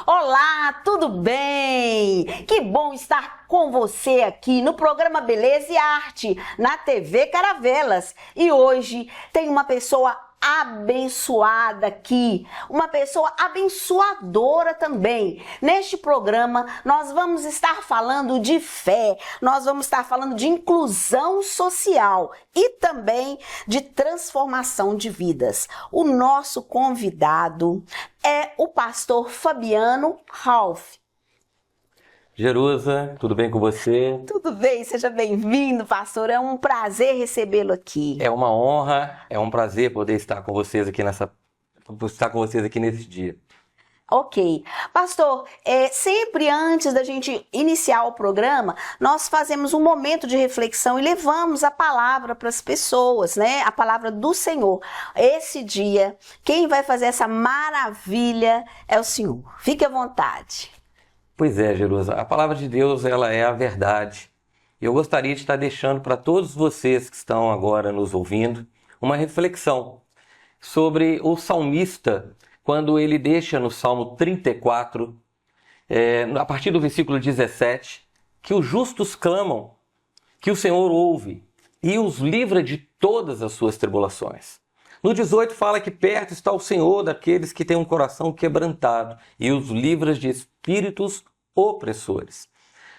Olá, tudo bem? Que bom estar com você aqui no programa Beleza e Arte, na TV Caravelas. E hoje tem uma pessoa abençoada aqui, uma pessoa abençoadora também. Neste programa nós vamos estar falando de fé, nós vamos estar falando de inclusão social e também de transformação de vidas. O nosso convidado é o pastor Fabiano Ralph. Jerusa, tudo bem com você? Tudo bem, seja bem-vindo, pastor. É um prazer recebê-lo aqui. É uma honra, é um prazer poder estar com vocês aqui nesse dia. Ok. Pastor, sempre antes da gente iniciar o programa, nós fazemos um momento de reflexão e levamos a palavra para as pessoas, né? A palavra do Senhor. Esse dia, quem vai fazer essa maravilha é o Senhor. Fique à vontade. Pois é, Jerusa, a palavra de Deus, ela é a verdade. Eu gostaria de estar deixando para todos vocês que estão agora nos ouvindo uma reflexão sobre o salmista, quando ele deixa no Salmo 34, a partir do versículo 17, que os justos clamam, que o Senhor ouve e os livra de todas as suas tribulações. No 18 fala que perto está o Senhor daqueles que têm um coração quebrantado e os livra de espíritos opressores.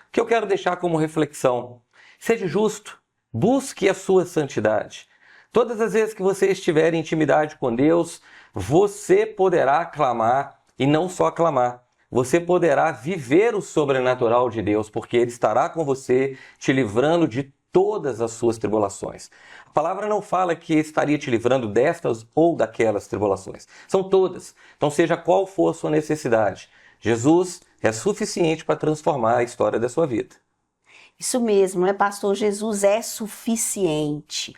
O que eu quero deixar como reflexão: seja justo, busque a sua santidade. Todas as vezes que você estiver em intimidade com Deus, você poderá clamar, e não só clamar, você poderá viver o sobrenatural de Deus, porque Ele estará com você, te livrando de todas as suas tribulações. A palavra não fala que estaria te livrando destas ou daquelas tribulações. São todas. Então, seja qual for a sua necessidade, Jesus é suficiente para transformar a história da sua vida. Isso mesmo, né, pastor? Jesus é suficiente.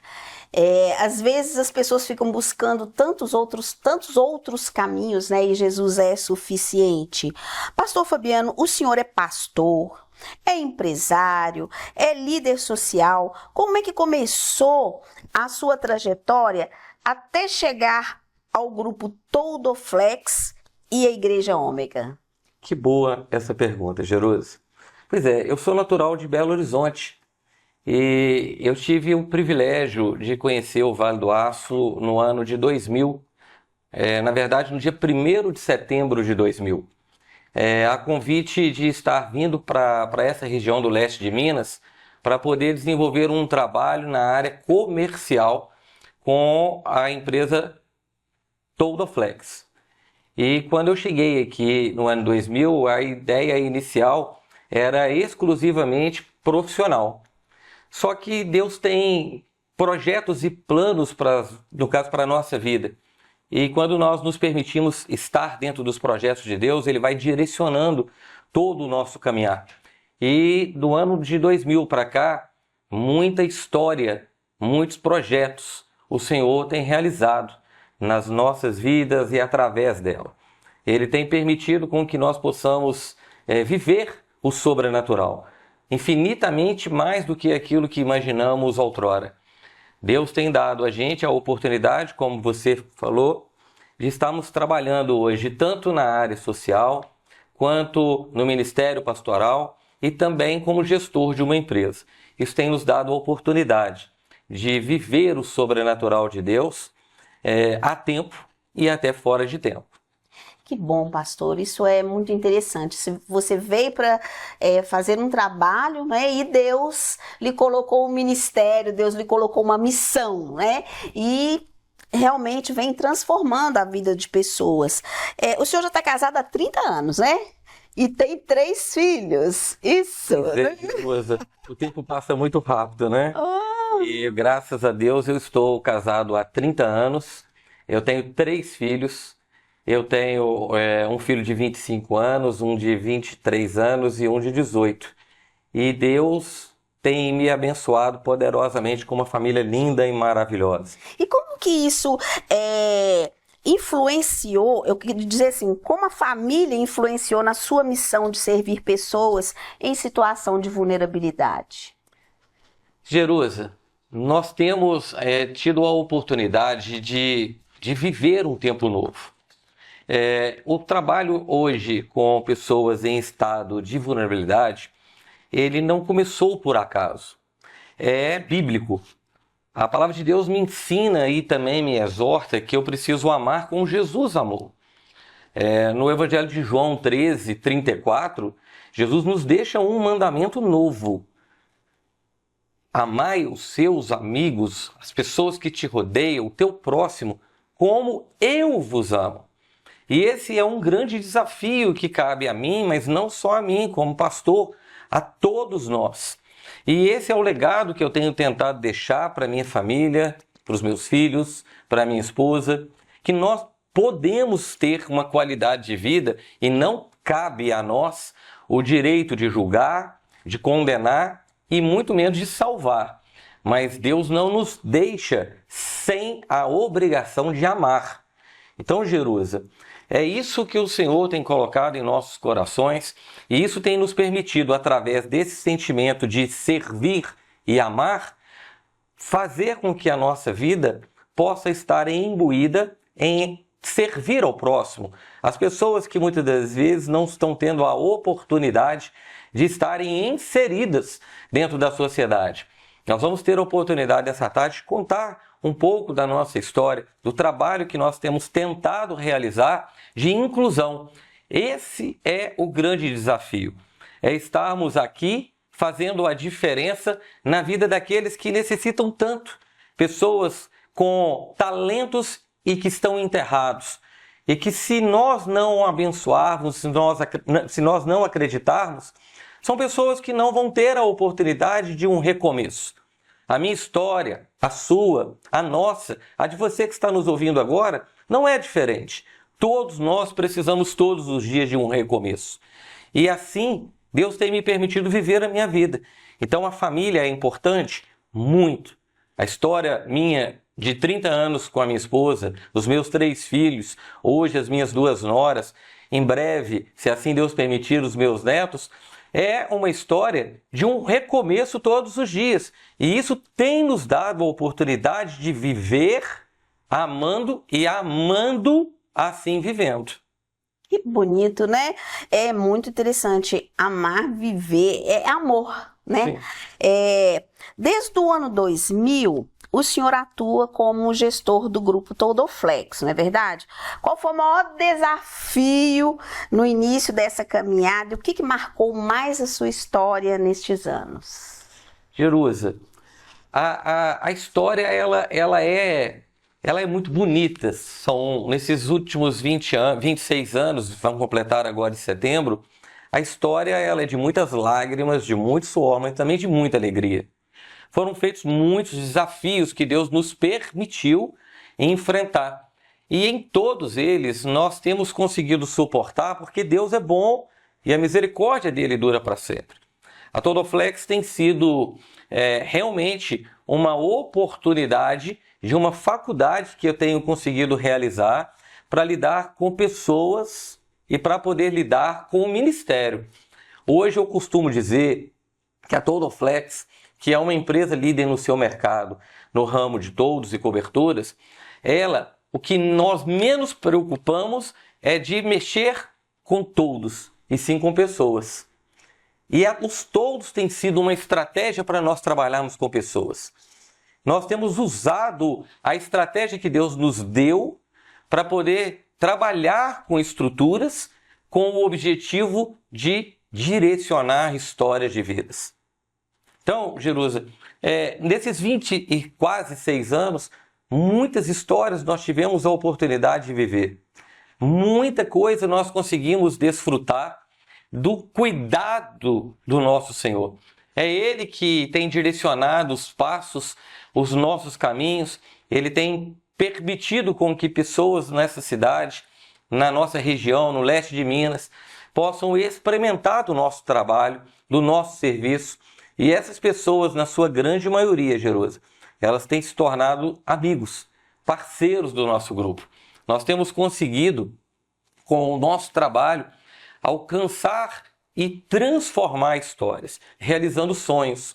Às vezes as pessoas ficam buscando tantos outros caminhos, né? E Jesus é suficiente. Pastor Fabiano, o senhor é pastor, é empresário, é líder social. Como é que começou a sua trajetória até chegar ao grupo Toldoflex e a Igreja Ômega? Que boa essa pergunta, Jerusa. Pois é, eu sou natural de Belo Horizonte e eu tive o privilégio de conhecer o Vale do Aço no ano de 2000, na verdade no dia 1º de setembro de 2000. A convite de estar vindo para essa região do leste de Minas para poder desenvolver um trabalho na área comercial com a empresa Toldoflex. E quando eu cheguei aqui no ano 2000, a ideia inicial era exclusivamente profissional. Só que Deus tem projetos e planos, no caso, para a nossa vida. E quando nós nos permitimos estar dentro dos projetos de Deus, Ele vai direcionando todo o nosso caminhar. E do ano de 2000 para cá, muita história, muitos projetos o Senhor tem realizado nas nossas vidas e através dela. Ele tem permitido com que nós possamos viver o sobrenatural, infinitamente mais do que aquilo que imaginamos outrora. Deus tem dado a gente a oportunidade, como você falou, de estarmos trabalhando hoje tanto na área social, quanto no ministério pastoral e também como gestor de uma empresa. Isso tem nos dado a oportunidade de viver o sobrenatural de Deus a tempo e até fora de tempo. Que bom, pastor, isso é muito interessante. Se você veio para fazer um trabalho, né, e Deus lhe colocou um ministério, Deus lhe colocou uma missão, né, e realmente vem transformando a vida de pessoas. O senhor já está casado há 30 anos, né? E tem 3 filhos, isso. O tempo passa muito rápido, né? Oh. E graças a Deus eu estou casado há 30 anos, eu tenho 3 filhos, eu tenho um filho de 25 anos, um de 23 anos e um de 18. E Deus tem me abençoado poderosamente com uma família linda e maravilhosa. E como que isso influenciou, eu queria dizer assim, como a família influenciou na sua missão de servir pessoas em situação de vulnerabilidade? Jerusa, nós temos tido a oportunidade de viver um tempo novo. O trabalho hoje com pessoas em estado de vulnerabilidade, ele não começou por acaso. É bíblico. A palavra de Deus me ensina e também me exorta que eu preciso amar como Jesus amou. No Evangelho de João 13:34, Jesus nos deixa um mandamento novo. Amai os seus amigos, as pessoas que te rodeiam, o teu próximo, como eu vos amo. E esse é um grande desafio que cabe a mim, mas não só a mim, como pastor, a todos nós. E esse é o legado que eu tenho tentado deixar para minha família, para os meus filhos, para minha esposa, que nós podemos ter uma qualidade de vida e não cabe a nós o direito de julgar, de condenar e muito menos de salvar. Mas Deus não nos deixa sem a obrigação de amar. Então, Jerusa, é isso que o Senhor tem colocado em nossos corações e isso tem nos permitido, através desse sentimento de servir e amar, fazer com que a nossa vida possa estar imbuída em servir ao próximo. As pessoas que muitas das vezes não estão tendo a oportunidade de estarem inseridas dentro da sociedade. Nós vamos ter a oportunidade dessa tarde de contar um pouco da nossa história, do trabalho que nós temos tentado realizar de inclusão. Esse é o grande desafio, é estarmos aqui fazendo a diferença na vida daqueles que necessitam tanto. Pessoas com talentos e que estão enterrados. E que se nós não abençoarmos, se nós não acreditarmos, são pessoas que não vão ter a oportunidade de um recomeço. A minha história, a sua, a nossa, a de você que está nos ouvindo agora, não é diferente. Todos nós precisamos todos os dias de um recomeço. E assim, Deus tem me permitido viver a minha vida. Então a família é importante? Muito. A história minha de 30 anos com a minha esposa, os meus 3 filhos, hoje as minhas 2 noras, em breve, se assim Deus permitir, os meus netos, é uma história de um recomeço todos os dias. E isso tem nos dado a oportunidade de viver amando e amando assim vivendo. Que bonito, né? É muito interessante. Amar, viver, é amor, né? Desde o ano 2000, o senhor atua como gestor do grupo Todoflex, não é verdade? Qual foi o maior desafio no início dessa caminhada? O que marcou mais a sua história nestes anos? Jerusa, a história ela é muito bonita. São nesses últimos 26 anos, vamos completar agora em setembro, a história ela é de muitas lágrimas, de muito suor, mas também de muita alegria. Foram feitos muitos desafios que Deus nos permitiu enfrentar. E em todos eles nós temos conseguido suportar porque Deus é bom e a misericórdia dele dura para sempre. A Todoflex tem sido realmente uma oportunidade de uma faculdade que eu tenho conseguido realizar para lidar com pessoas e para poder lidar com o ministério. Hoje eu costumo dizer que a Todoflex, que é uma empresa líder no seu mercado, no ramo de toldos e coberturas, o que nós menos preocupamos é de mexer com toldos, e sim com pessoas. E os toldos têm sido uma estratégia para nós trabalharmos com pessoas. Nós temos usado a estratégia que Deus nos deu para poder trabalhar com estruturas com o objetivo de direcionar histórias de vidas. Então, Jerusa, nesses 20 e quase 6 anos, muitas histórias nós tivemos a oportunidade de viver. Muita coisa nós conseguimos desfrutar do cuidado do nosso Senhor. É Ele que tem direcionado os passos, os nossos caminhos. Ele tem permitido com que pessoas nessa cidade, na nossa região, no leste de Minas, possam experimentar do nosso trabalho, do nosso serviço. E essas pessoas, na sua grande maioria, Jerusa, elas têm se tornado amigos, parceiros do nosso grupo. Nós temos conseguido, com o nosso trabalho, alcançar e transformar histórias, realizando sonhos.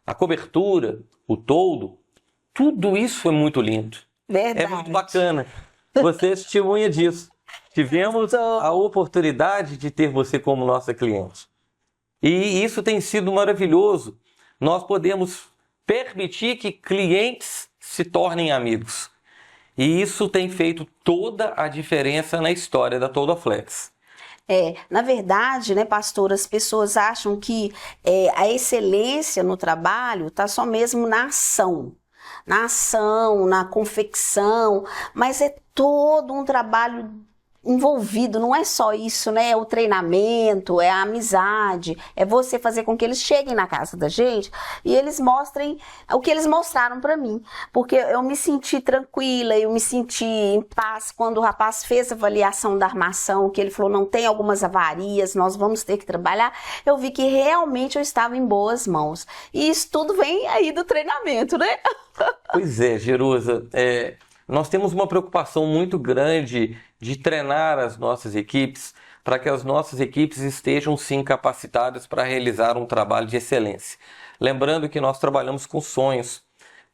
A cobertura, o toldo, tudo isso é muito lindo. Verdade. É muito bacana. Você é testemunha disso. tivemos a oportunidade de ter você como nossa cliente. E isso tem sido maravilhoso. Nós podemos permitir que clientes se tornem amigos. E isso tem feito toda a diferença na história da Todoflex. Na verdade, né, pastor, as pessoas acham que a excelência no trabalho está só mesmo na ação, na confecção, mas é todo um trabalho envolvido, não é só isso, né? É o treinamento, é a amizade, é você fazer com que eles cheguem na casa da gente e eles mostrem o que eles mostraram para mim, porque eu me senti tranquila, eu me senti em paz quando o rapaz fez a avaliação da armação, que ele falou, não tem algumas avarias, nós vamos ter que trabalhar, eu vi que realmente eu estava em boas mãos, e isso tudo vem aí do treinamento, né? Pois é, Jerusa, nós temos uma preocupação muito grande de treinar as nossas equipes para que as nossas equipes estejam sim capacitadas para realizar um trabalho de excelência. Lembrando que nós trabalhamos com sonhos.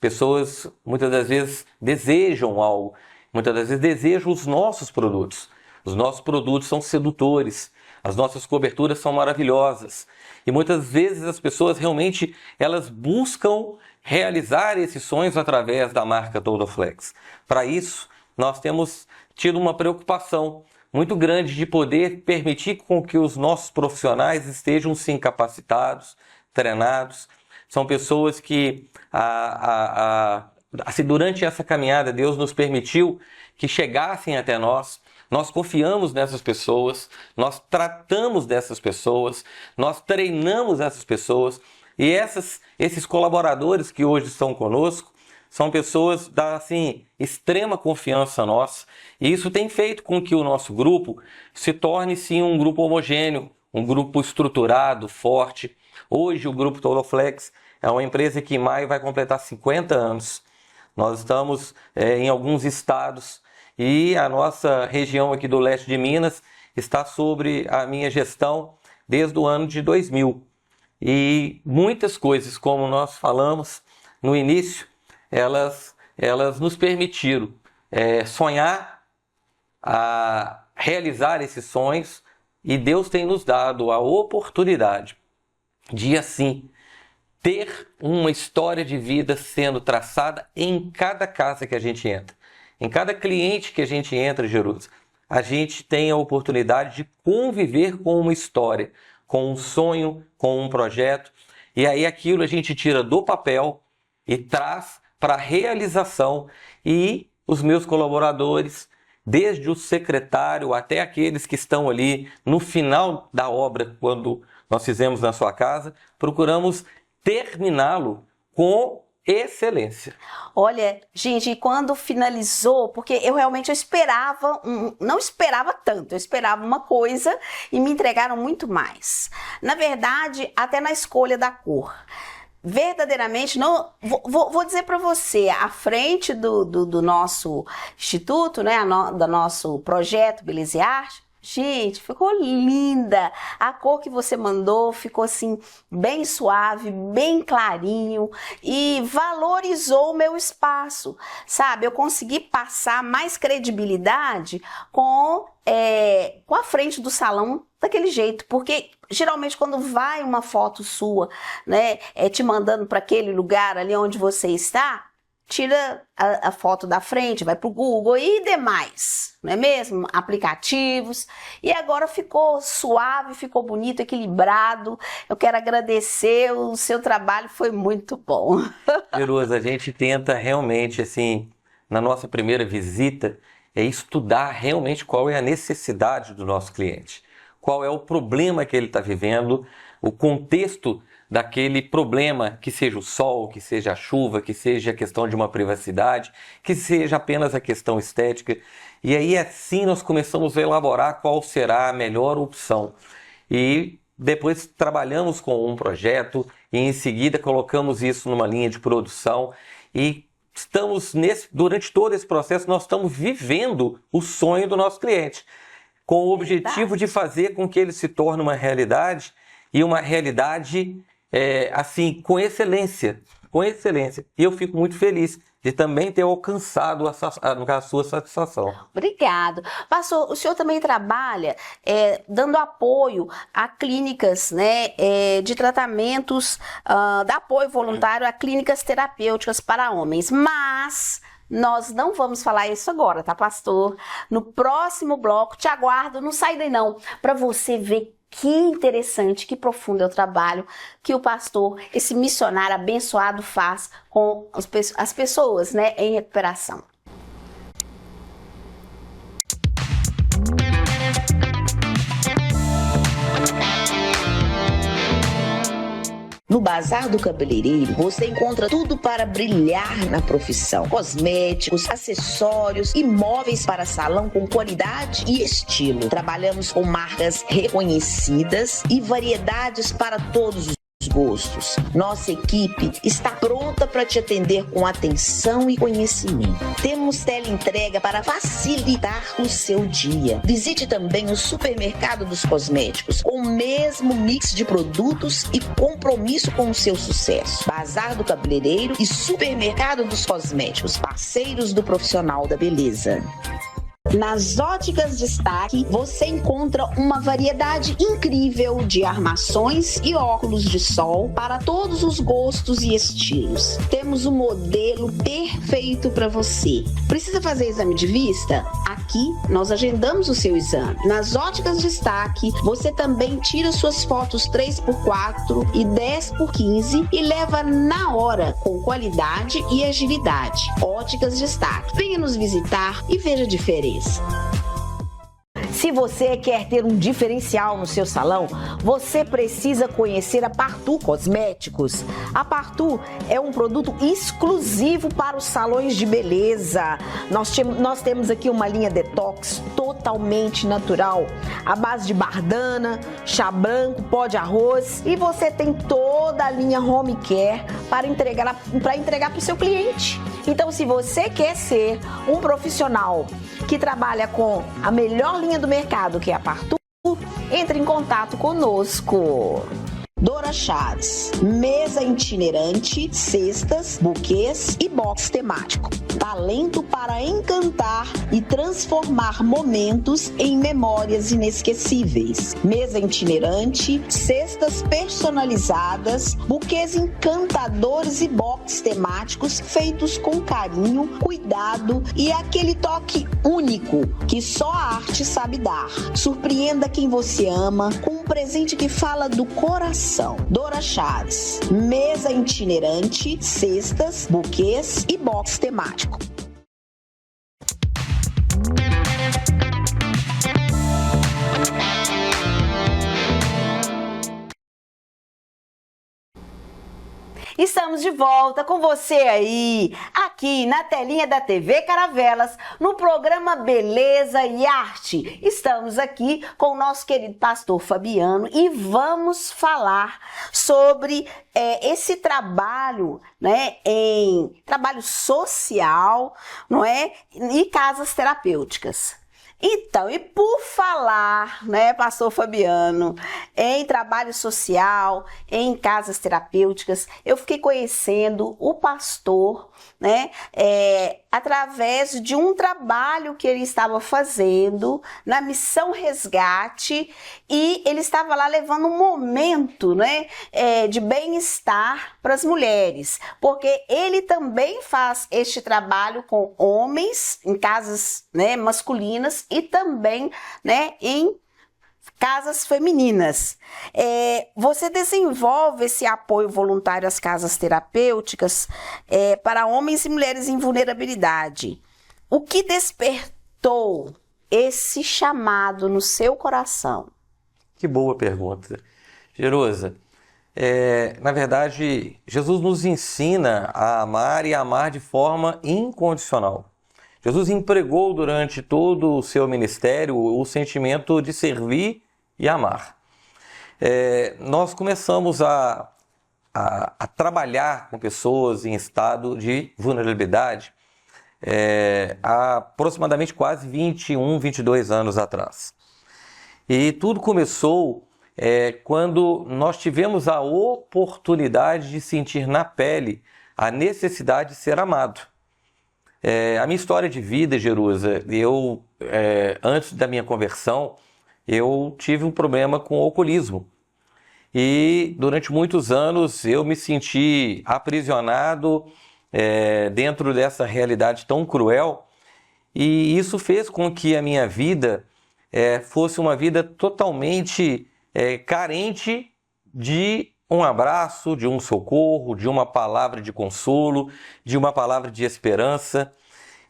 Pessoas muitas das vezes desejam algo, muitas das vezes desejam os nossos produtos. Os nossos produtos são sedutores, as nossas coberturas são maravilhosas. E muitas vezes as pessoas realmente elas buscam realizar esses sonhos através da marca Todoflex. Para isso, nós temos tido uma preocupação muito grande de poder permitir com que os nossos profissionais estejam sim capacitados, treinados. São pessoas que, assim, durante essa caminhada, Deus nos permitiu que chegassem até nós. Nós confiamos nessas pessoas, nós tratamos dessas pessoas, nós treinamos essas pessoas. E esses colaboradores que hoje estão conosco são pessoas da assim, extrema confiança nossa. E isso tem feito com que o nosso grupo se torne sim um grupo homogêneo, um grupo estruturado, forte. Hoje o Grupo Todoflex é uma empresa que em maio vai completar 50 anos. Nós estamos em alguns estados e a nossa região aqui do leste de Minas está sobre a minha gestão desde o ano de 2000. E muitas coisas, como nós falamos no início, elas nos permitiram sonhar, a realizar esses sonhos, e Deus tem nos dado a oportunidade de, assim, ter uma história de vida sendo traçada em cada casa que a gente entra. Em cada cliente que a gente entra, Jerusa, a gente tem a oportunidade de conviver com uma história, com um sonho, com um projeto, e aí aquilo a gente tira do papel e traz para a realização, e os meus colaboradores, desde o secretário até aqueles que estão ali no final da obra, quando nós fizemos na sua casa, procuramos terminá-lo com excelência. Olha, gente, quando finalizou, porque eu realmente esperava, não esperava tanto, eu esperava uma coisa e me entregaram muito mais. Na verdade, até na escolha da cor. Verdadeiramente, não, vou dizer para você, à frente do nosso instituto, né, do nosso projeto Beleza e Arte, gente, ficou linda. A cor que você mandou ficou assim, bem suave, bem clarinho e valorizou o meu espaço, sabe? Eu consegui passar mais credibilidade com a frente do salão daquele jeito, porque geralmente quando vai uma foto sua, né, te mandando para aquele lugar ali onde você está, tira a foto da frente, vai para o Google e demais, não é mesmo? Aplicativos. E agora ficou suave, ficou bonito, equilibrado. Eu quero agradecer, o seu trabalho foi muito bom. Jerusa, a gente tenta realmente, assim, na nossa primeira visita, estudar realmente qual é a necessidade do nosso cliente. Qual é o problema que ele está vivendo, o contexto daquele problema, que seja o sol, que seja a chuva, que seja a questão de uma privacidade, que seja apenas a questão estética. E aí assim nós começamos a elaborar qual será a melhor opção. E depois trabalhamos com um projeto e em seguida colocamos isso numa linha de produção e estamos durante todo esse processo nós estamos vivendo o sonho do nosso cliente, com o objetivo de fazer com que ele se torne uma realidade e uma realidade assim, com excelência. E eu fico muito feliz de de também ter alcançado a sua satisfação. Obrigado. Pastor, o senhor também trabalha dando apoio a clínicas, né, de tratamentos, dá apoio voluntário a clínicas terapêuticas para homens, mas nós não vamos falar isso agora, tá, pastor? No próximo bloco, te aguardo, não sai daí não, para você ver que interessante, que profundo é o trabalho que o pastor, esse missionário abençoado, faz com as pessoas, né, em recuperação. No Bazar do Cabeleireiro, você encontra tudo para brilhar na profissão. Cosméticos, acessórios e móveis para salão com qualidade e estilo. Trabalhamos com marcas reconhecidas e variedades para todos os gostos. Nossa equipe está pronta para te atender com atenção e conhecimento. Temos teleentrega para facilitar o seu dia. Visite também o Supermercado dos Cosméticos, com o mesmo mix de produtos e compromisso com o seu sucesso. Bazar do Cabeleireiro e Supermercado dos Cosméticos, parceiros do profissional da beleza. Nas Óticas Destaque, você encontra uma variedade incrível de armações e óculos de sol para todos os gostos e estilos. Temos um modelo perfeito para você. Precisa fazer exame de vista? Aqui nós agendamos o seu exame. Nas Óticas Destaque, você também tira suas fotos 3x4 e 10x15 e leva na hora com qualidade e agilidade. Óticas Destaque. Venha nos visitar e veja a diferença. Se você quer ter um diferencial no seu salão, você precisa conhecer a Partu Cosméticos. A Partu é um produto exclusivo para os salões de beleza. Nós temos aqui uma linha detox totalmente natural, à base de bardana, chá branco, pó de arroz, e você tem toda a linha home care para entregar para o seu cliente. Então, se você quer ser um profissional que trabalha com a melhor linha do mercado, que é a Partu, entre em contato conosco. Dora Chás, mesa itinerante, cestas, buquês e box temático. Talento para encantar e transformar momentos em memórias inesquecíveis. Mesa itinerante, cestas personalizadas, buquês encantadores e box temáticos feitos com carinho, cuidado e aquele toque único que só a arte sabe dar. Surpreenda quem você ama com um presente que fala do coração. Dora Chás, mesa itinerante, cestas, buquês e box temático. Estamos de volta com você aí, aqui na telinha da TV Caravelas, no programa Beleza e Arte. Estamos aqui com o nosso querido pastor Fabiano e vamos falar sobre esse trabalho, né, em trabalho social, não é, e casas terapêuticas. Então, e por falar, né, pastor Fabiano, em trabalho social, em casas terapêuticas, eu fiquei conhecendo o pastor, né, através de um trabalho que ele estava fazendo na Missão Resgate, e ele estava lá levando um momento, né, de bem-estar para as mulheres, porque ele também faz este trabalho com homens em casas, né, masculinas e também, né, em casas femininas. Você desenvolve esse apoio voluntário às casas terapêuticas para homens e mulheres em vulnerabilidade. O que despertou esse chamado no seu coração? Que boa pergunta. Jerusa, na verdade, Jesus nos ensina a amar e amar de forma incondicional. Jesus empregou durante todo o seu ministério o sentimento de servir e amar. Nós começamos a trabalhar com pessoas em estado de vulnerabilidade há aproximadamente quase 21, 22 anos atrás. E tudo começou quando nós tivemos a oportunidade de sentir na pele a necessidade de ser amado. A minha história de vida, Jerusa, antes da minha conversão, eu tive um problema com o alcoolismo. E durante muitos anos eu me senti aprisionado dentro dessa realidade tão cruel. E isso fez com que a minha vida fosse uma vida totalmente carente de um abraço, de um socorro, de uma palavra de consolo, de uma palavra de esperança.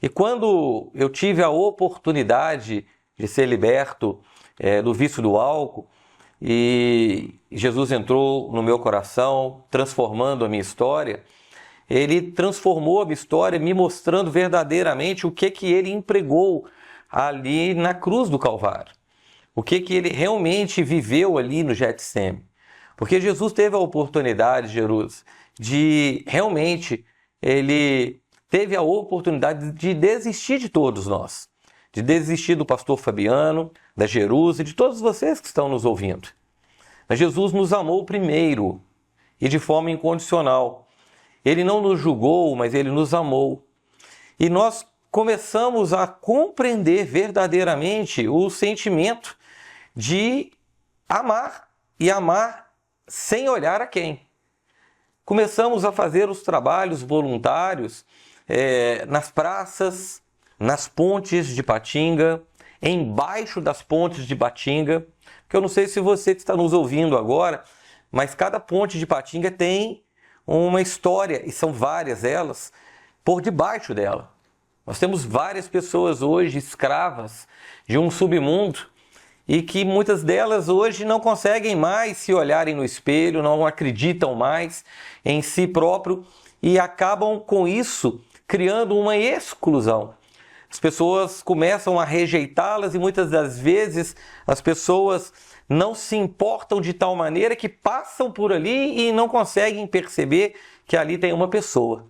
E quando eu tive a oportunidade de ser liberto do vício do álcool, e Jesus entrou no meu coração, transformando a minha história, Ele transformou a minha história, me mostrando verdadeiramente o que Ele empregou ali na cruz do Calvário. O que Ele realmente viveu ali no Getsemane. Porque Jesus teve a oportunidade, Jerusalém, de realmente, Ele teve a oportunidade de desistir de todos nós. De desistir do pastor Fabiano, da Jerusa e de todos vocês que estão nos ouvindo. Mas Jesus nos amou primeiro e de forma incondicional. Ele não nos julgou, mas Ele nos amou. E nós começamos a compreender verdadeiramente o sentimento de amar e amar sem olhar a quem. Começamos a fazer os trabalhos voluntários nas praças, nas pontes de Patinga, embaixo das pontes de Patinga, porque eu não sei se você está nos ouvindo agora, mas cada ponte de Patinga tem uma história, e são várias elas, por debaixo dela. Nós temos várias pessoas hoje escravas de um submundo e que muitas delas hoje não conseguem mais se olharem no espelho, não acreditam mais em si próprio e acabam com isso criando uma exclusão. As pessoas começam a rejeitá-las e muitas das vezes as pessoas não se importam de tal maneira que passam por ali e não conseguem perceber que ali tem uma pessoa,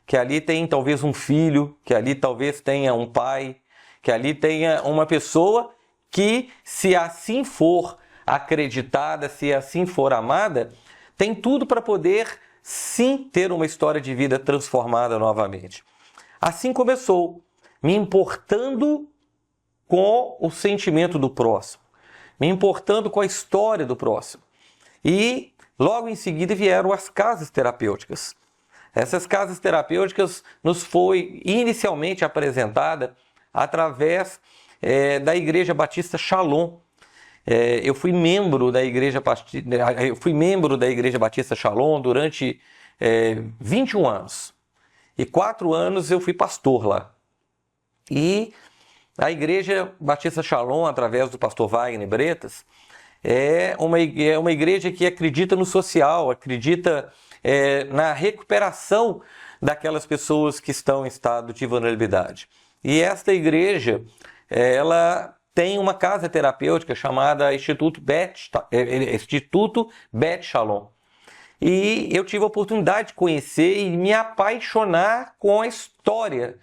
que ali tem talvez um filho, que ali talvez tenha um pai, que ali tenha uma pessoa que, se assim for acreditada, se assim for amada, tem tudo para poder sim ter uma história de vida transformada novamente. Assim começou, me importando com o sentimento do próximo, me importando com a história do próximo. E logo em seguida vieram as casas terapêuticas. Essas casas terapêuticas nos foi inicialmente apresentada através da Igreja Batista Shalom. Eu fui membro da Igreja Batista Shalom durante 21 anos. E 4 anos eu fui pastor lá. E a Igreja Batista Shalom, através do pastor Wagner Bretas, é uma igreja que acredita no social, acredita na recuperação daquelas pessoas que estão em estado de vulnerabilidade. E esta igreja, ela tem uma casa terapêutica chamada Instituto Bet Shalom. E eu tive a oportunidade de conhecer e me apaixonar com a história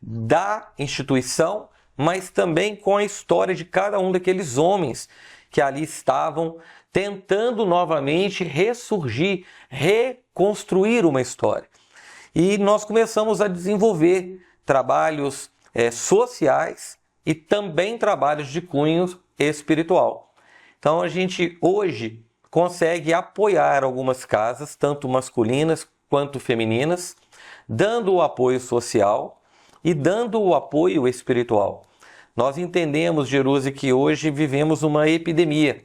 da instituição, mas também com a história de cada um daqueles homens que ali estavam tentando novamente ressurgir, reconstruir uma história. E nós começamos a desenvolver trabalhos sociais e também trabalhos de cunho espiritual. Então a gente hoje consegue apoiar algumas casas, tanto masculinas quanto femininas, dando o apoio social e dando o apoio espiritual. Nós entendemos, Jerusalém, que hoje vivemos uma epidemia.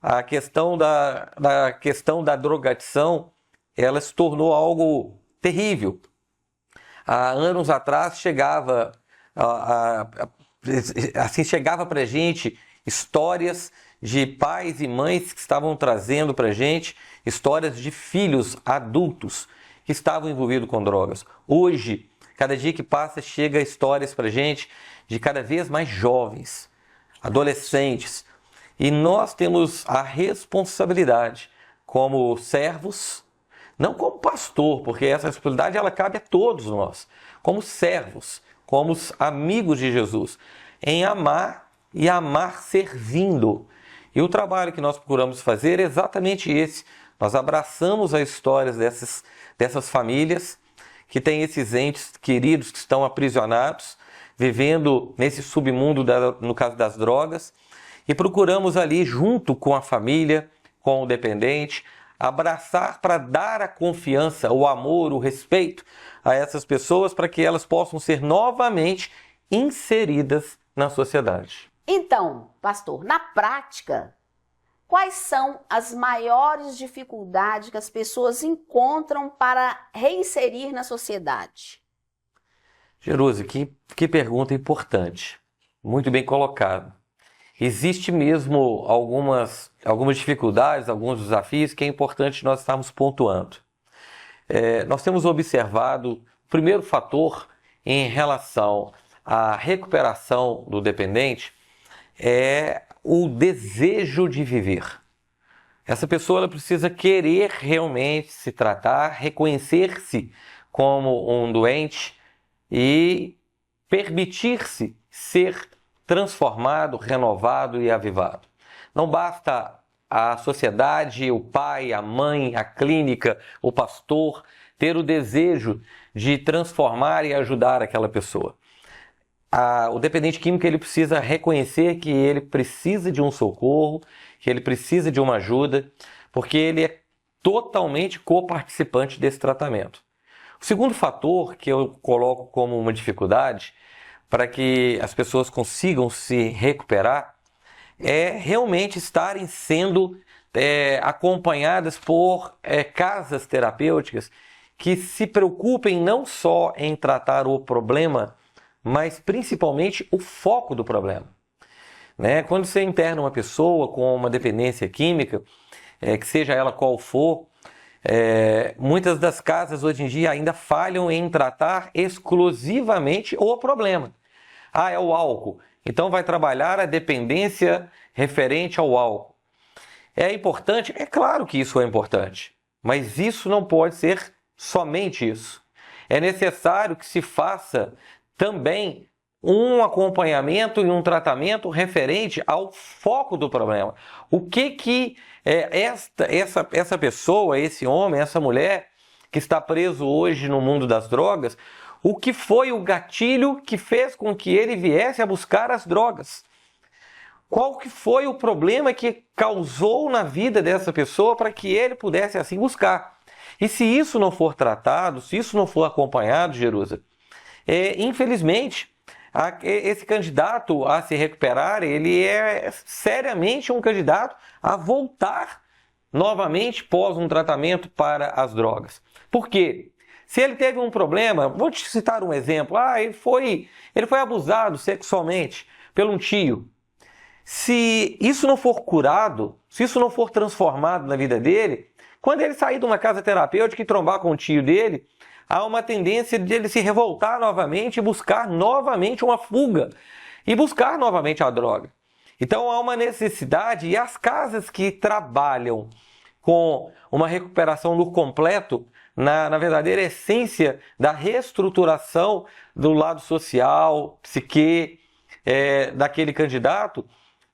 A questão da drogadição, ela se tornou algo terrível. Há anos atrás chegava para a gente histórias de pais e mães que estavam trazendo para a gente histórias de filhos adultos que estavam envolvidos com drogas. Hoje, cada dia que passa, chega histórias para a gente de cada vez mais jovens, adolescentes. E nós temos a responsabilidade como servos, não como pastor, porque essa responsabilidade ela cabe a todos nós, como servos, como amigos de Jesus, em amar e amar servindo. E o trabalho que nós procuramos fazer é exatamente esse. Nós abraçamos as histórias dessas famílias que tem esses entes queridos que estão aprisionados, vivendo nesse submundo, no caso das drogas, e procuramos ali, junto com a família, com o dependente, abraçar para dar a confiança, o amor, o respeito a essas pessoas para que elas possam ser novamente inseridas na sociedade. Então, pastor, na prática, quais são as maiores dificuldades que as pessoas encontram para reinserir na sociedade? Jerusa, que pergunta importante. Muito bem colocado. Existe mesmo algumas dificuldades, alguns desafios que é importante nós estarmos pontuando. Nós temos observado o primeiro fator em relação à recuperação do dependente é o desejo de viver. Essa pessoa ela precisa querer realmente se tratar, reconhecer-se como um doente e permitir-se ser transformado, renovado e avivado. Não basta a sociedade, o pai, a mãe, a clínica, o pastor ter o desejo de transformar e ajudar aquela pessoa. O dependente químico ele precisa reconhecer que ele precisa de um socorro, que ele precisa de uma ajuda, porque ele é totalmente coparticipante desse tratamento. O segundo fator que eu coloco como uma dificuldade para que as pessoas consigam se recuperar é realmente estarem sendo acompanhadas por casas terapêuticas que se preocupem não só em tratar o problema, mas principalmente o foco do problema. Quando você interna uma pessoa com uma dependência química, que seja ela qual for, muitas das casas hoje em dia ainda falham em tratar exclusivamente o problema. É o álcool, então vai trabalhar a dependência referente ao álcool. É importante? É claro que isso é importante, mas isso não pode ser somente isso. É necessário que se faça também um acompanhamento e um tratamento referente ao foco do problema. O que essa pessoa, esse homem, essa mulher que está preso hoje no mundo das drogas, o que foi o gatilho que fez com que ele viesse a buscar as drogas? Qual que foi o problema que causou na vida dessa pessoa para que ele pudesse assim buscar? E se isso não for tratado, se isso não for acompanhado, Jerusa, infelizmente, esse candidato a se recuperar, ele é seriamente um candidato a voltar novamente pós um tratamento para as drogas. Por quê? Se ele teve um problema, vou te citar um exemplo, ele foi abusado sexualmente por um tio. Se isso não for curado, se isso não for transformado na vida dele, quando ele sair de uma casa terapêutica e trombar com o tio dele, há uma tendência de ele se revoltar novamente e buscar novamente uma fuga e buscar novamente a droga. Então há uma necessidade, e as casas que trabalham com uma recuperação no completo, na verdadeira essência da reestruturação do lado social, psique, daquele candidato,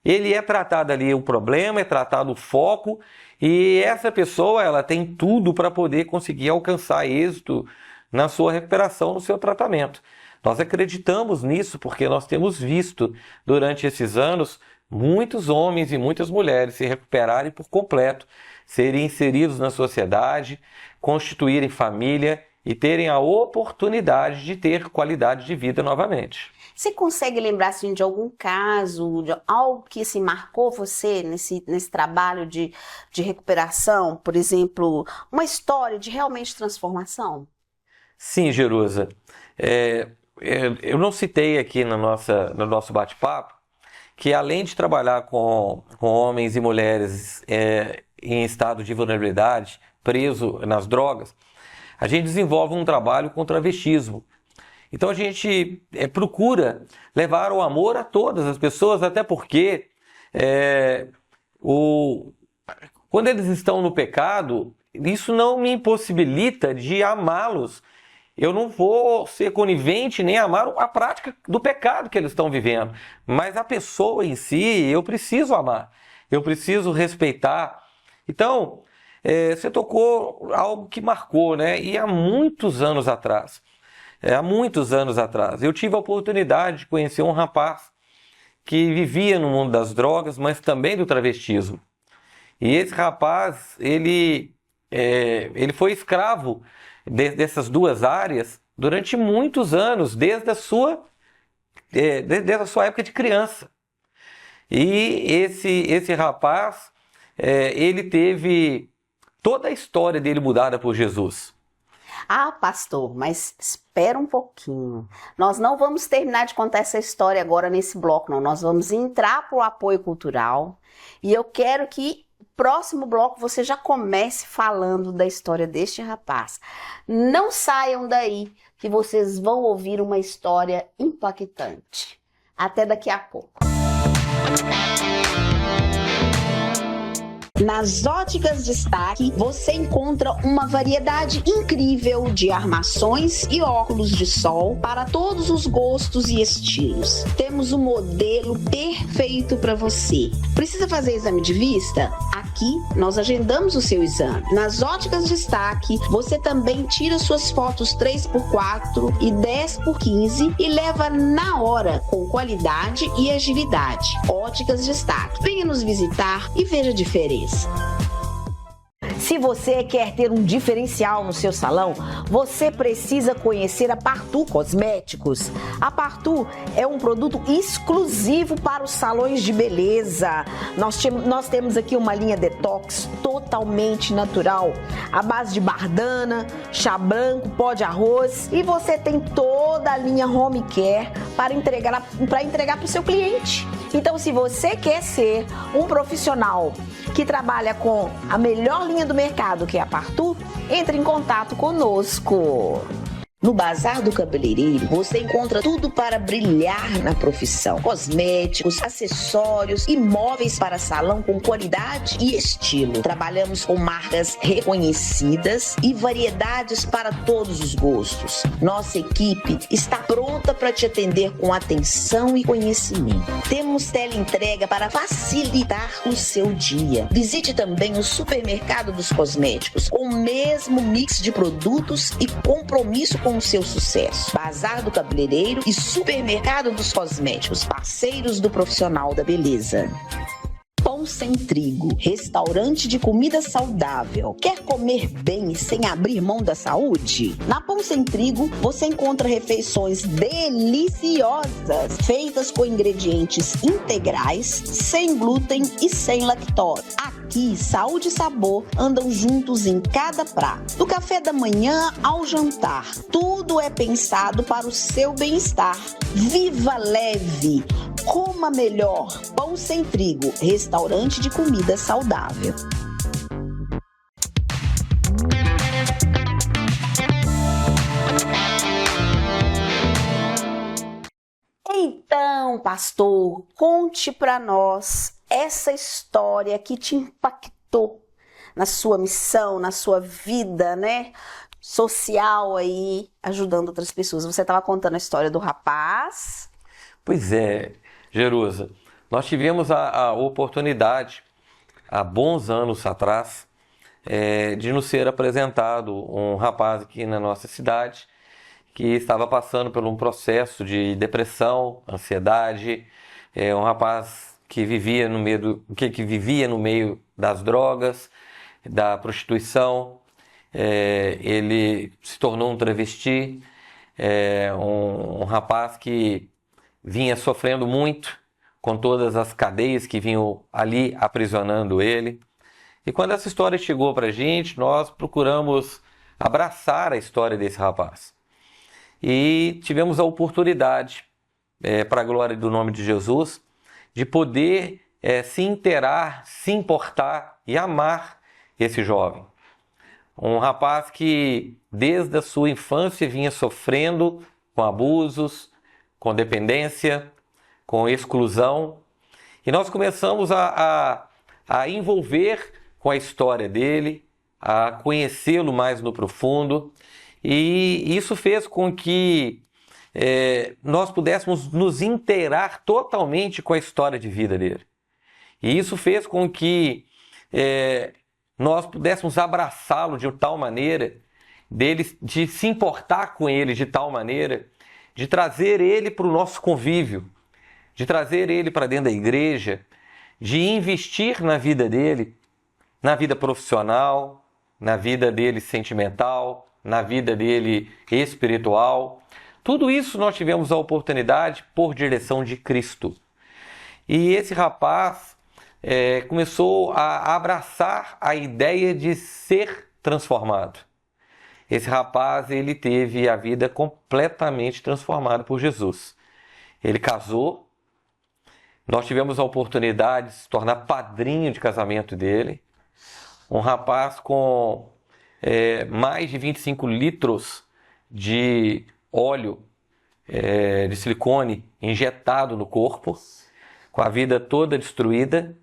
ele é tratado ali o problema, é tratado o foco, e essa pessoa ela tem tudo para poder conseguir alcançar êxito na sua recuperação, no seu tratamento. Nós acreditamos nisso porque nós temos visto durante esses anos muitos homens e muitas mulheres se recuperarem por completo, serem inseridos na sociedade, constituírem família e terem a oportunidade de ter qualidade de vida novamente. Você consegue lembrar assim, de algum caso, de algo que assim, marcou você nesse trabalho de recuperação? Por exemplo, uma história de realmente transformação? Sim, Jerusa. Eu não citei aqui no nosso bate-papo que além de trabalhar com homens e mulheres em estado de vulnerabilidade, preso nas drogas, a gente desenvolve um trabalho com travestismo. Então a gente procura levar o amor a todas as pessoas, até porque quando eles estão no pecado, isso não me impossibilita de amá-los. Eu não vou ser conivente nem amar a prática do pecado que eles estão vivendo. Mas a pessoa em si, eu preciso amar. Eu preciso respeitar. Então, você tocou algo que marcou, né? E há muitos anos atrás, eu tive a oportunidade de conhecer um rapaz que vivia no mundo das drogas, mas também do travestismo. E esse rapaz, ele foi escravo dessas duas áreas durante muitos anos, desde a sua época de criança. E esse rapaz, ele teve toda a história dele mudada por Jesus. Ah, pastor, mas espera um pouquinho. Nós não vamos terminar de contar essa história agora nesse bloco, não. Nós vamos entrar para o apoio cultural e eu quero que no próximo bloco você já comece falando da história deste rapaz. Não saiam daí, que vocês vão ouvir uma história impactante. Até daqui a pouco. Nas Óticas Destaque, você encontra uma variedade incrível de armações e óculos de sol para todos os gostos e estilos. Temos um modelo perfeito para você. Precisa fazer exame de vista? Aqui nós agendamos o seu exame. Nas Óticas Destaque, você também tira suas fotos 3x4 e 10x15 e leva na hora com qualidade e agilidade. Óticas Destaque. Venha nos visitar e veja a diferença. Se você quer ter um diferencial no seu salão, você precisa conhecer a Partu Cosméticos. A Partu é um produto exclusivo para os salões de beleza. Nós temos aqui uma linha detox totalmente natural, à base de bardana, chá branco, pó de arroz, e você tem toda a linha home care para entregar para o seu cliente. Então, se você quer ser um profissional que trabalha com a melhor linha do mercado, que é a Partu, entre em contato conosco. No Bazar do Cabeleireiro, você encontra tudo para brilhar na profissão. Cosméticos, acessórios e móveis para salão com qualidade e estilo. Trabalhamos com marcas reconhecidas e variedades para todos os gostos. Nossa equipe está pronta para te atender com atenção e conhecimento. Temos teleentrega para facilitar o seu dia. Visite também o Supermercado dos Cosméticos, com o mesmo mix de produtos e compromisso com o seu sucesso. Bazar do Cabeleireiro e Supermercado dos Cosméticos, parceiros do profissional da beleza. Pão Sem Trigo, restaurante de comida saudável. Quer comer bem sem abrir mão da saúde? Na Pão Sem Trigo, você encontra refeições deliciosas, feitas com ingredientes integrais, sem glúten e sem lactose. Aqui, saúde e sabor andam juntos em cada prato. Do café da manhã ao jantar, tudo é pensado para o seu bem-estar. Viva leve! Coma melhor. Pão Sem Trigo, restaurante de comida saudável. Então, pastor, conte para nós essa história que te impactou na sua missão, na sua vida, né? Social aí, ajudando outras pessoas. Você estava contando a história do rapaz. Pois é, Jerusa, nós tivemos a oportunidade, há bons anos atrás, de nos ser apresentado um rapaz aqui na nossa cidade que estava passando por um processo de depressão, ansiedade, um rapaz que vivia no meio das drogas, da prostituição. Ele se tornou um travesti, um rapaz que vinha sofrendo muito com todas as cadeias que vinham ali aprisionando ele. E quando essa história chegou para a gente, nós procuramos abraçar a história desse rapaz. E tivemos a oportunidade, para a glória do nome de Jesus, de poder se inteirar, se importar e amar esse jovem. Um rapaz que desde a sua infância vinha sofrendo com abusos, com dependência, com exclusão. E nós começamos a envolver com a história dele, a conhecê-lo mais no profundo. E isso fez com que nós pudéssemos nos inteirar totalmente com a história de vida dele. E isso fez com que nós pudéssemos abraçá-lo de tal maneira, de se importar com ele de tal maneira, de trazer ele para o nosso convívio, de trazer ele para dentro da igreja, de investir na vida dele, na vida profissional, na vida dele sentimental, na vida dele espiritual. Tudo isso nós tivemos a oportunidade por direção de Cristo. E esse rapaz começou a abraçar a ideia de ser transformado. Esse rapaz, ele teve a vida completamente transformada por Jesus. Ele casou, nós tivemos a oportunidade de se tornar padrinho de casamento dele. Um rapaz com mais de 25 litros de óleo de silicone injetado no corpo, com a vida toda destruída.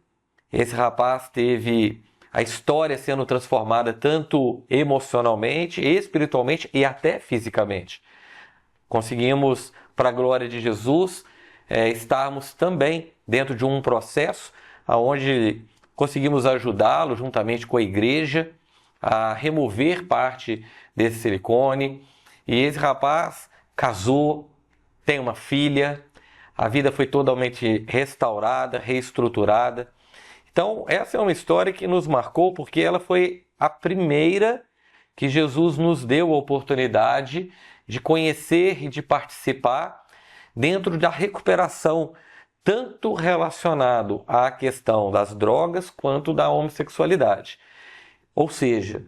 Esse rapaz teve a história sendo transformada tanto emocionalmente, espiritualmente e até fisicamente. Conseguimos, para a glória de Jesus, estarmos também dentro de um processo onde conseguimos ajudá-lo, juntamente com a igreja, a remover parte desse silicone. E esse rapaz casou, tem uma filha, a vida foi totalmente restaurada, reestruturada. Então, essa é uma história que nos marcou porque ela foi a primeira que Jesus nos deu a oportunidade de conhecer e de participar dentro da recuperação, tanto relacionado à questão das drogas quanto da homossexualidade. Ou seja,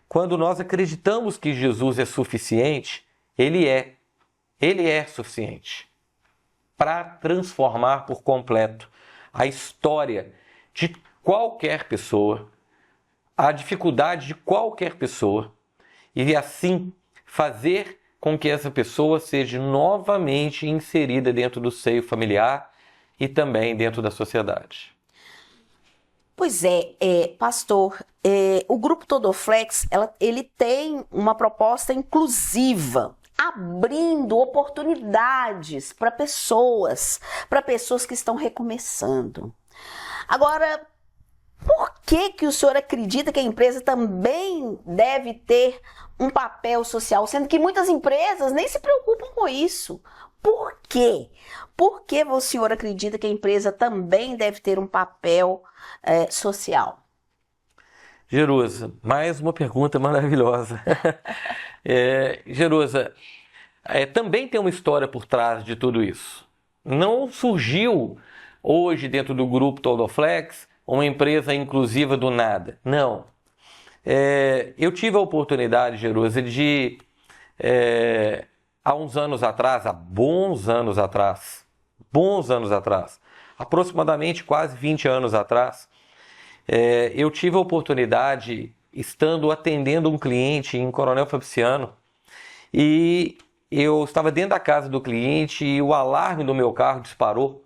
quando nós acreditamos que Jesus é suficiente, Ele é suficiente para transformar por completo a história de qualquer pessoa, a dificuldade de qualquer pessoa, e assim fazer com que essa pessoa seja novamente inserida dentro do seio familiar e também dentro da sociedade. Pois pastor, o Grupo Todoflex, ele tem uma proposta inclusiva, abrindo oportunidades para pessoas que estão recomeçando. Agora, por que o senhor acredita que a empresa também deve ter um papel social, sendo que muitas empresas nem se preocupam com isso? Por quê? Por que o senhor acredita que a empresa também deve ter um papel social? Jerusa, mais uma pergunta maravilhosa. Jerusa, também tem uma história por trás de tudo isso. Não surgiu hoje dentro do Grupo Todoflex uma empresa inclusiva do nada. Não. Eu tive a oportunidade, Jerusa, de há uns anos atrás, há bons anos atrás, aproximadamente quase 20 anos atrás, eu tive a oportunidade, estando atendendo um cliente em Coronel Fabriciano, e eu estava dentro da casa do cliente e o alarme do meu carro disparou.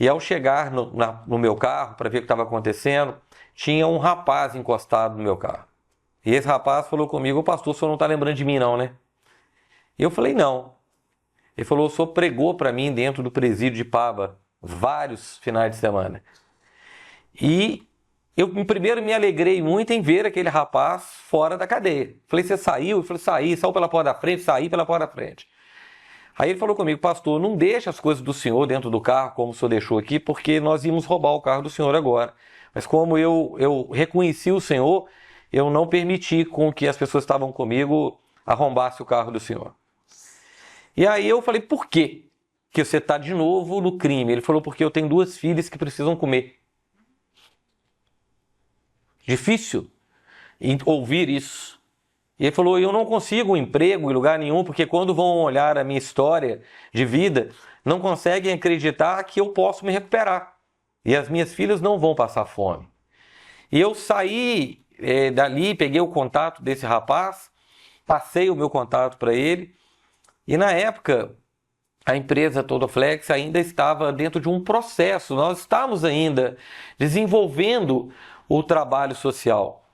E ao chegar no meu carro para ver o que estava acontecendo, tinha um rapaz encostado no meu carro. E esse rapaz falou comigo: pastor, o senhor não está lembrando de mim não, né? Eu falei: não. Ele falou: o senhor pregou para mim dentro do presídio de Paba vários finais de semana. E eu primeiro me alegrei muito em ver aquele rapaz fora da cadeia. Falei: você saiu? Ele falou: saiu pela porta da frente, saí pela porta da frente. Aí ele falou comigo: pastor, não deixe as coisas do senhor dentro do carro como o senhor deixou aqui, porque nós íamos roubar o carro do senhor agora. Mas como eu reconheci o senhor, eu não permiti com que as pessoas que estavam comigo arrombassem o carro do senhor. E aí eu falei: por quê que você está de novo no crime? Ele falou: porque eu tenho 2 filhas que precisam comer. Difícil ouvir isso. E ele falou: eu não consigo um emprego em lugar nenhum, porque quando vão olhar a minha história de vida, não conseguem acreditar que eu posso me recuperar. E as minhas filhas não vão passar fome. E eu saí dali, peguei o contato desse rapaz, passei o meu contato para ele, e na época a empresa Todoflex ainda estava dentro de um processo, nós estávamos ainda desenvolvendo o trabalho social.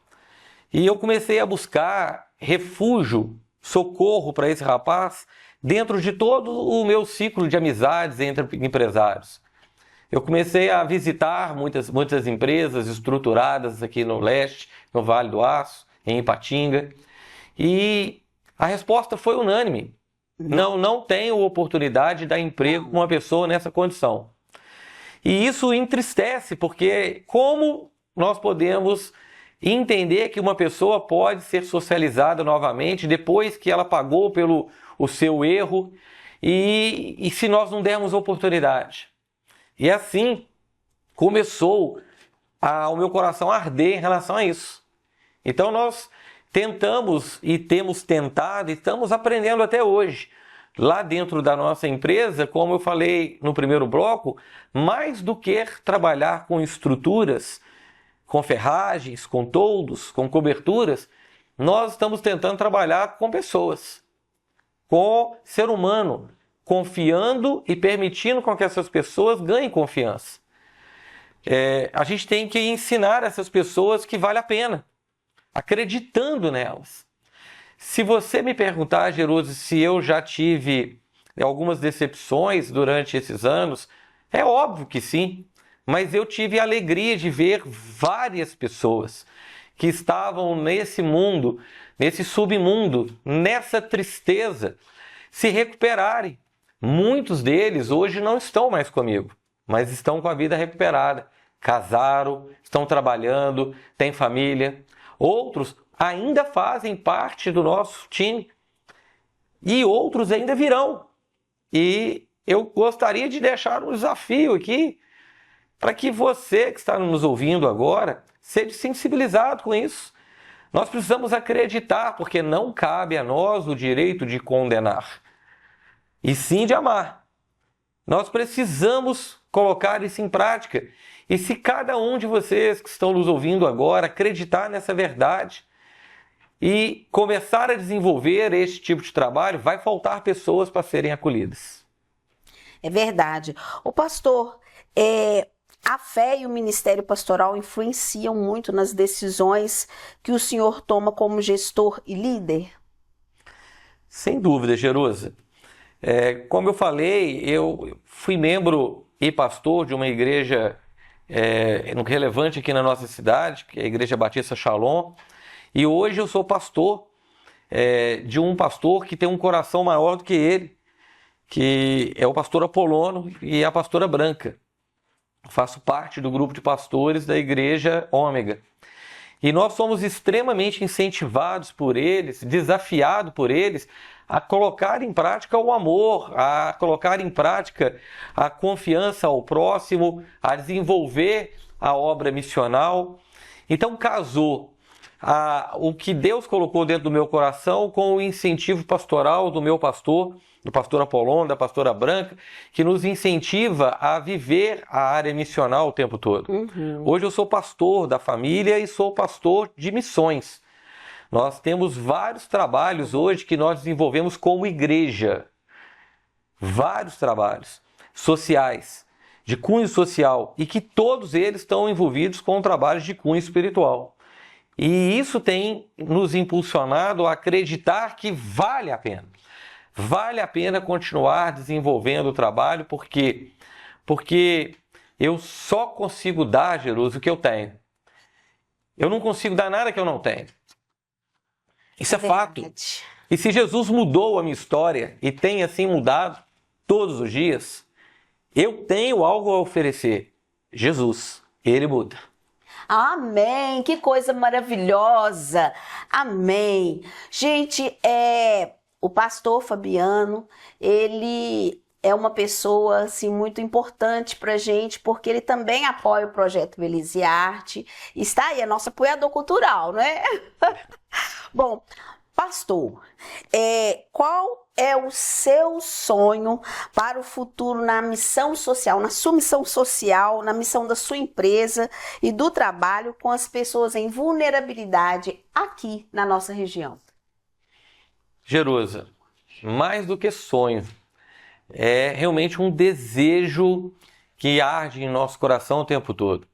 E eu comecei a buscar refúgio, socorro para esse rapaz dentro de todo o meu ciclo de amizades entre empresários. eu comecei a visitar muitas empresas estruturadas aqui no leste, no Vale do Aço, em Ipatinga, e a resposta foi unânime. Não tenho oportunidade de dar emprego para uma pessoa nessa condição. E isso entristece, porque como nós podemos entender que uma pessoa pode ser socializada novamente depois que ela pagou pelo o seu erro e se nós não dermos oportunidade? E assim começou o meu coração a arder em relação a isso. Então nós tentamos e temos tentado e estamos aprendendo até hoje. Lá dentro da nossa empresa, como eu falei no primeiro bloco, mais do que trabalhar com estruturas, com ferragens, com toldos, com coberturas, nós estamos tentando trabalhar com pessoas, com ser humano, confiando e permitindo com que essas pessoas ganhem confiança. A gente tem que ensinar essas pessoas que vale a pena, acreditando nelas. Se você me perguntar, Jerusa, se eu já tive algumas decepções durante esses anos, é óbvio que sim, mas eu tive a alegria de ver várias pessoas que estavam nesse mundo, nesse submundo, nessa tristeza, se recuperarem. Muitos deles hoje não estão mais comigo, mas estão com a vida recuperada. Casaram, estão trabalhando, têm família. Outros ainda fazem parte do nosso time e outros ainda virão. E eu gostaria de deixar um desafio aqui para que você que está nos ouvindo agora seja sensibilizado com isso. Nós precisamos acreditar, porque não cabe a nós o direito de condenar, e sim de amar. Nós precisamos colocar isso em prática. E se cada um de vocês que estão nos ouvindo agora acreditar nessa verdade e começar a desenvolver esse tipo de trabalho, vai faltar pessoas para serem acolhidas. É verdade. O pastor, a fé e o ministério pastoral influenciam muito nas decisões que o senhor toma como gestor e líder? Sem dúvida, Jerusa. Como eu falei, eu fui membro e pastor de uma igreja relevante aqui na nossa cidade, que é a Igreja Batista Shalom, e hoje eu sou pastor de um pastor que tem um coração maior do que ele, que é o pastor Apolono e a pastora Branca. Faço parte do grupo de pastores da Igreja Ômega. E nós somos extremamente incentivados por eles, desafiados por eles, a colocar em prática o amor, a colocar em prática a confiança ao próximo, a desenvolver a obra missional. Então casou o que Deus colocou dentro do meu coração com o incentivo pastoral do meu pastor, do pastor Apolono, da pastora Branca, que nos incentiva a viver a área missional o tempo todo. Hoje eu sou pastor da família e sou pastor de missões. Nós temos vários trabalhos hoje que nós desenvolvemos como igreja. Vários trabalhos sociais, de cunho social, e que todos eles estão envolvidos com trabalhos de cunho espiritual. E isso tem nos impulsionado a acreditar que vale a pena. Vale a pena continuar desenvolvendo o trabalho, porque eu só consigo dar, Jerusa, o que eu tenho. Eu não consigo dar nada que eu não tenho. Isso é fato. E se Jesus mudou a minha história e tem assim mudado todos os dias, eu tenho algo a oferecer. Jesus, Ele muda. Amém, que coisa maravilhosa, amém. Gente, o pastor Fabiano, ele é uma pessoa assim, muito importante pra gente, porque ele também apoia o projeto Beleza e Arte, está aí, é nosso apoiador cultural, não é? Bom, pastor, qual é o seu sonho para o futuro na missão social, na sua missão social, na missão da sua empresa e do trabalho com as pessoas em vulnerabilidade aqui na nossa região? Jerusa, mais do que sonho, é realmente um desejo que arde em nosso coração o tempo todo.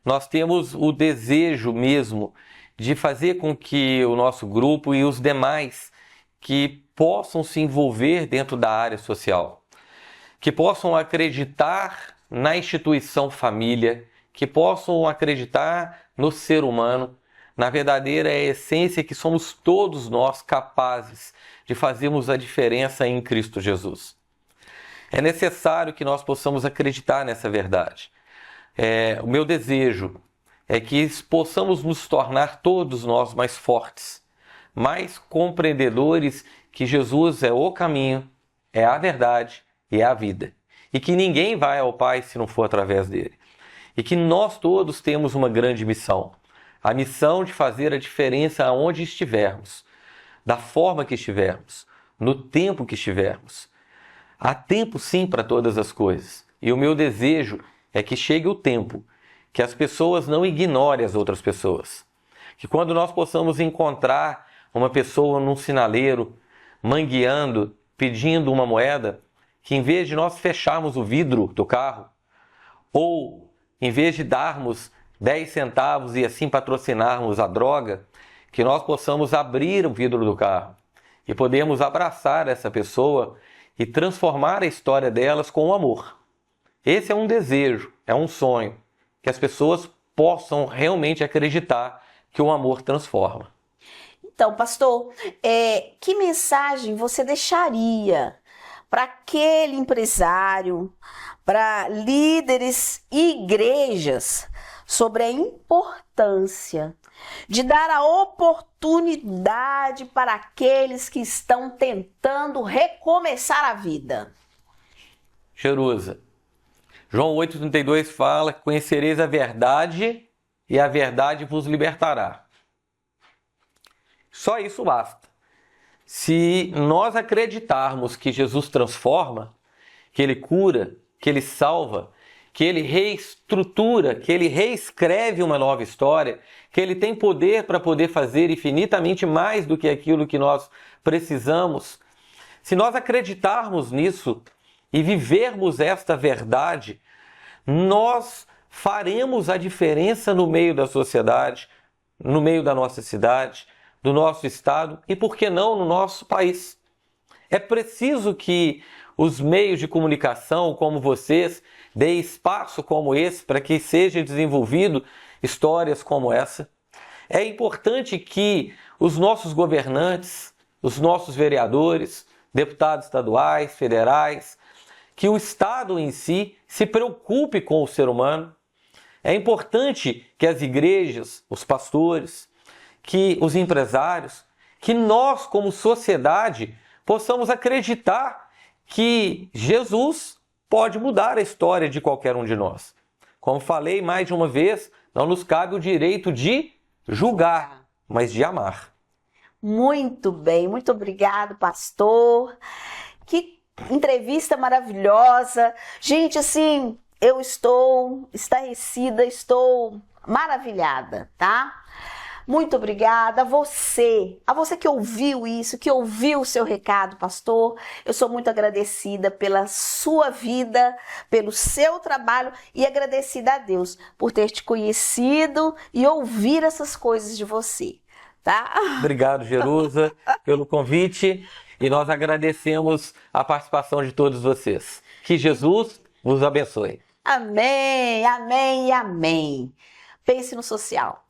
Nós temos o desejo mesmo de fazer com que o nosso grupo e os demais que possam se envolver dentro da área social, que possam acreditar na instituição família, que possam acreditar no ser humano, na verdadeira essência que somos todos nós capazes de fazermos a diferença em Cristo Jesus. É necessário que nós possamos acreditar nessa verdade. O meu desejo é que possamos nos tornar todos nós mais fortes, mais compreendedores que Jesus é o caminho, é a verdade e é a vida. E que ninguém vai ao Pai se não for através dele. E que nós todos temos uma grande missão. A missão de fazer a diferença aonde estivermos, da forma que estivermos, no tempo que estivermos. Há tempo sim para todas as coisas. E o meu desejo é que chegue o tempo que as pessoas não ignorem as outras pessoas. Que quando nós possamos encontrar uma pessoa num sinaleiro, mangueando, pedindo uma moeda, que em vez de nós fecharmos o vidro do carro, ou em vez de darmos 10 centavos e assim patrocinarmos a droga, que nós possamos abrir o vidro do carro e podemos abraçar essa pessoa e transformar a história delas com o amor. Esse é um desejo, é um sonho, que as pessoas possam realmente acreditar que o amor transforma. Então, pastor, que mensagem você deixaria para aquele empresário, para líderes e igrejas sobre a importância de dar a oportunidade para aqueles que estão tentando recomeçar a vida? Jerusa, João 8,32 fala: conhecereis a verdade e a verdade vos libertará. Só isso basta. Se nós acreditarmos que Jesus transforma, que Ele cura, que Ele salva, que Ele reestrutura, que Ele reescreve uma nova história, que Ele tem poder para poder fazer infinitamente mais do que aquilo que nós precisamos, se nós acreditarmos nisso e vivermos esta verdade, nós faremos a diferença no meio da sociedade, no meio da nossa cidade, do nosso estado e, por que não, no nosso país. É preciso que os meios de comunicação como vocês deem espaço como esse para que seja desenvolvido histórias como essa. É importante que os nossos governantes, os nossos vereadores, deputados estaduais, federais, que o Estado em si se preocupe com o ser humano. É importante que as igrejas, os pastores, que os empresários, que nós como sociedade possamos acreditar que Jesus pode mudar a história de qualquer um de nós. Como falei mais de uma vez, não nos cabe o direito de julgar, mas de amar. Muito bem, muito obrigado, pastor. Que entrevista maravilhosa. Gente, assim, eu estou estarrecida, estou maravilhada, tá? Muito obrigada a você que ouviu isso, que ouviu o seu recado, pastor. Eu sou muito agradecida pela sua vida, pelo seu trabalho e agradecida a Deus por ter te conhecido e ouvir essas coisas de você, tá? Obrigado, Jerusa, pelo convite e nós agradecemos a participação de todos vocês. Que Jesus vos abençoe. Amém, amém e amém. Pense no social.